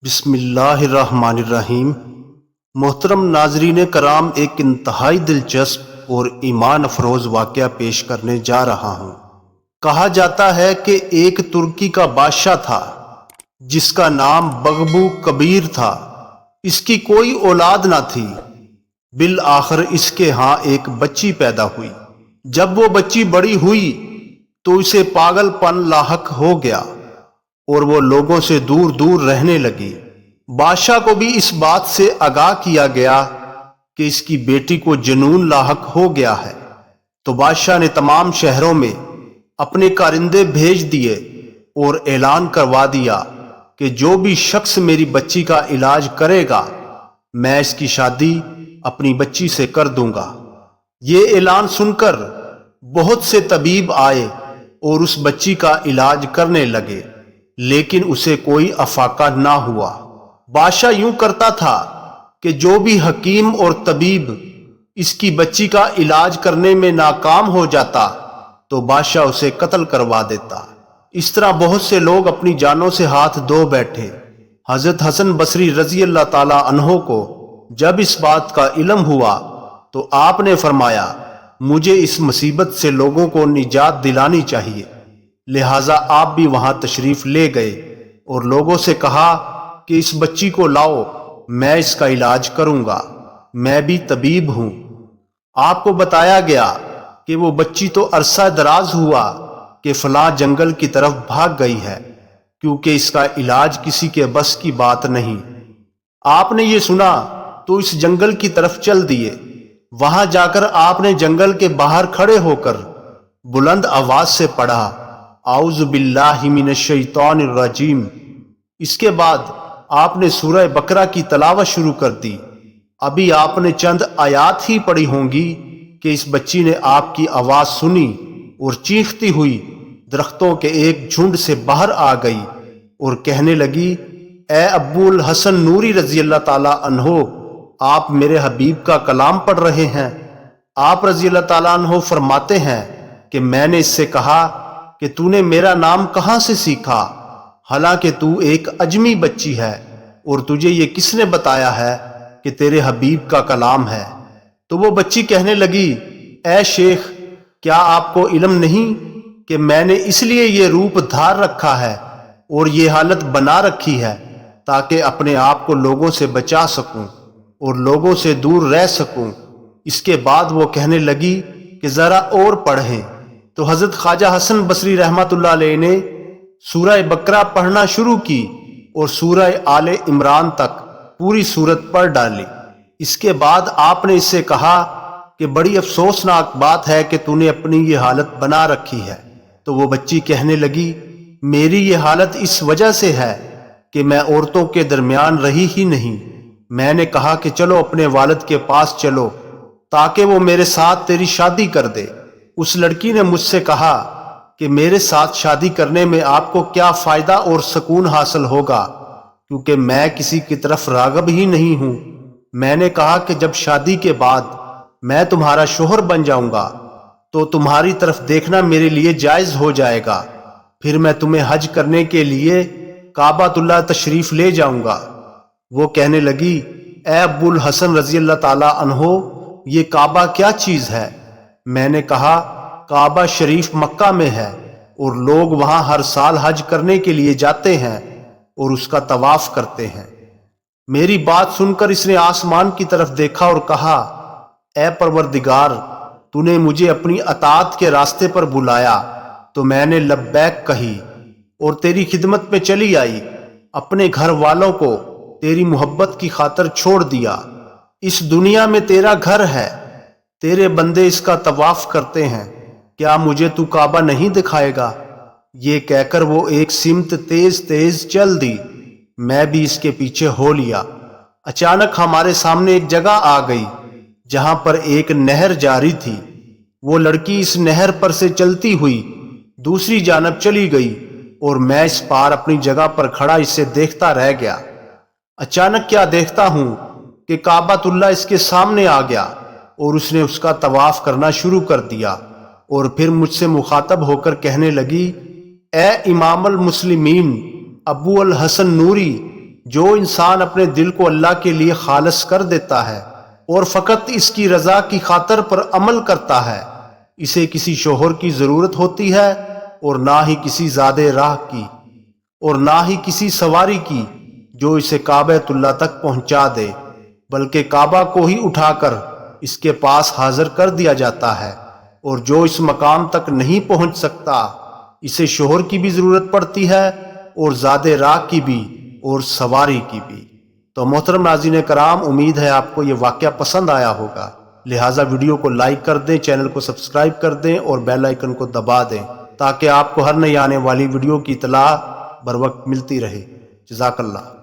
بسم اللہ الرحمن الرحیم۔ محترم ناظرین کرام، ایک انتہائی دلچسپ اور ایمان افروز واقعہ پیش کرنے جا رہا ہوں۔ کہا جاتا ہے کہ ایک ترکی کا بادشاہ تھا جس کا نام بغبو کبیر تھا۔ اس کی کوئی اولاد نہ تھی۔ بالآخر اس کے ہاں ایک بچی پیدا ہوئی۔ جب وہ بچی بڑی ہوئی تو اسے پاگل پن لاحق ہو گیا اور وہ لوگوں سے دور دور رہنے لگی۔ بادشاہ کو بھی اس بات سے آگاہ کیا گیا کہ اس کی بیٹی کو جنون لاحق ہو گیا ہے، تو بادشاہ نے تمام شہروں میں اپنے کارندے بھیج دیے اور اعلان کروا دیا کہ جو بھی شخص میری بچی کا علاج کرے گا میں اس کی شادی اپنی بچی سے کر دوں گا۔ یہ اعلان سن کر بہت سے طبیب آئے اور اس بچی کا علاج کرنے لگے، لیکن اسے کوئی افاقہ نہ ہوا۔ بادشاہ یوں کرتا تھا کہ جو بھی حکیم اور طبیب اس کی بچی کا علاج کرنے میں ناکام ہو جاتا تو بادشاہ اسے قتل کروا دیتا۔ اس طرح بہت سے لوگ اپنی جانوں سے ہاتھ دھو بیٹھے۔ حضرت حسن بصری رضی اللہ تعالی عنہ کو جب اس بات کا علم ہوا تو آپ نے فرمایا، مجھے اس مصیبت سے لوگوں کو نجات دلانی چاہیے۔ لہٰذا آپ بھی وہاں تشریف لے گئے اور لوگوں سے کہا کہ اس بچی کو لاؤ، میں اس کا علاج کروں گا، میں بھی طبیب ہوں۔ آپ کو بتایا گیا کہ وہ بچی تو عرصہ دراز ہوا کہ فلاں جنگل کی طرف بھاگ گئی ہے، کیونکہ اس کا علاج کسی کے بس کی بات نہیں۔ آپ نے یہ سنا تو اس جنگل کی طرف چل دیے۔ وہاں جا کر آپ نے جنگل کے باہر کھڑے ہو کر بلند آواز سے پڑھا، اعوذ باللہ من الشیطان الرجیم۔ اس کے بعد آپ نے سورہ بقرہ کی تلاوت شروع کر دی۔ ابھی آپ نے چند آیات ہی پڑھی ہوں گی کہ اس بچی نے آپ کی آواز سنی اور چیختی ہوئی درختوں کے ایک جھنڈ سے باہر آ گئی اور کہنے لگی، اے ابو الحسن نوری رضی اللہ تعالی عنہ، آپ میرے حبیب کا کلام پڑھ رہے ہیں۔ آپ رضی اللہ تعالیٰ عنہ فرماتے ہیں کہ میں نے اس سے کہا کہ تو نے میرا نام کہاں سے سیکھا، حالانکہ تو ایک عجمی بچی ہے، اور تجھے یہ کس نے بتایا ہے کہ تیرے حبیب کا کلام ہے؟ تو وہ بچی کہنے لگی، اے شیخ، کیا آپ کو علم نہیں کہ میں نے اس لیے یہ روپ دھار رکھا ہے اور یہ حالت بنا رکھی ہے تاکہ اپنے آپ کو لوگوں سے بچا سکوں اور لوگوں سے دور رہ سکوں۔ اس کے بعد وہ کہنے لگی کہ ذرا اور پڑھیں۔ تو حضرت خواجہ حسن بصری رحمۃ اللہ علیہ نے سورہ بقرہ پڑھنا شروع کی اور سورہ آل عمران تک پوری سورت پڑھ ڈالی۔ اس کے بعد آپ نے اس سے کہا کہ بڑی افسوسناک بات ہے کہ تو نے اپنی یہ حالت بنا رکھی ہے۔ تو وہ بچی کہنے لگی، میری یہ حالت اس وجہ سے ہے کہ میں عورتوں کے درمیان رہی ہی نہیں۔ میں نے کہا کہ چلو اپنے والد کے پاس چلو تاکہ وہ میرے ساتھ تیری شادی کر دے۔ اس لڑکی نے مجھ سے کہا کہ میرے ساتھ شادی کرنے میں آپ کو کیا فائدہ اور سکون حاصل ہوگا، کیونکہ میں کسی کی طرف راغب ہی نہیں ہوں۔ میں نے کہا کہ جب شادی کے بعد میں تمہارا شوہر بن جاؤں گا تو تمہاری طرف دیکھنا میرے لیے جائز ہو جائے گا، پھر میں تمہیں حج کرنے کے لیے کعبۃ اللہ تشریف لے جاؤں گا۔ وہ کہنے لگی، اے ابو الحسن رضی اللہ تعالی عنہ، یہ کعبہ کیا چیز ہے؟ میں نے کہا، کعبہ شریف مکہ میں ہے اور لوگ وہاں ہر سال حج کرنے کے لیے جاتے ہیں اور اس کا طواف کرتے ہیں۔ میری بات سن کر اس نے آسمان کی طرف دیکھا اور کہا، اے پروردگار، تو نے مجھے اپنی اطاعت کے راستے پر بلایا تو میں نے لبیک کہی اور تیری خدمت میں چلی آئی۔ اپنے گھر والوں کو تیری محبت کی خاطر چھوڑ دیا۔ اس دنیا میں تیرا گھر ہے، تیرے بندے اس کا طواف کرتے ہیں، کیا مجھے تو کعبہ نہیں دکھائے گا؟ یہ کہہ کر وہ ایک سمت تیز تیز چل دی۔ میں بھی اس کے پیچھے ہو لیا۔ اچانک ہمارے سامنے ایک جگہ آ گئی جہاں پر ایک نہر جاری تھی۔ وہ لڑکی اس نہر پر سے چلتی ہوئی دوسری جانب چلی گئی اور میں اس پار اپنی جگہ پر کھڑا اسے دیکھتا رہ گیا۔ اچانک کیا دیکھتا ہوں کہ کعبۃ اللہ اس کے سامنے آ گیا اور اس نے اس کا طواف کرنا شروع کر دیا، اور پھر مجھ سے مخاطب ہو کر کہنے لگی، اے امام المسلمین ابو الحسن نوری، جو انسان اپنے دل کو اللہ کے لیے خالص کر دیتا ہے اور فقط اس کی رضا کی خاطر پر عمل کرتا ہے، اسے کسی شوہر کی ضرورت ہوتی ہے اور نہ ہی کسی زادے راہ کی اور نہ ہی کسی سواری کی جو اسے کعبۃ اللہ تک پہنچا دے، بلکہ کعبہ کو ہی اٹھا کر اس کے پاس حاضر کر دیا جاتا ہے، اور جو اس مقام تک نہیں پہنچ سکتا اسے شوہر کی بھی ضرورت پڑتی ہے اور زادے راہ کی بھی اور سواری کی بھی۔ تو محترم ناظرین کرام، امید ہے آپ کو یہ واقعہ پسند آیا ہوگا، لہٰذا ویڈیو کو لائک کر دیں، چینل کو سبسکرائب کر دیں اور بیل آئیکن کو دبا دیں تاکہ آپ کو ہر نئی آنے والی ویڈیو کی اطلاع بر وقت ملتی رہے۔ جزاک اللہ۔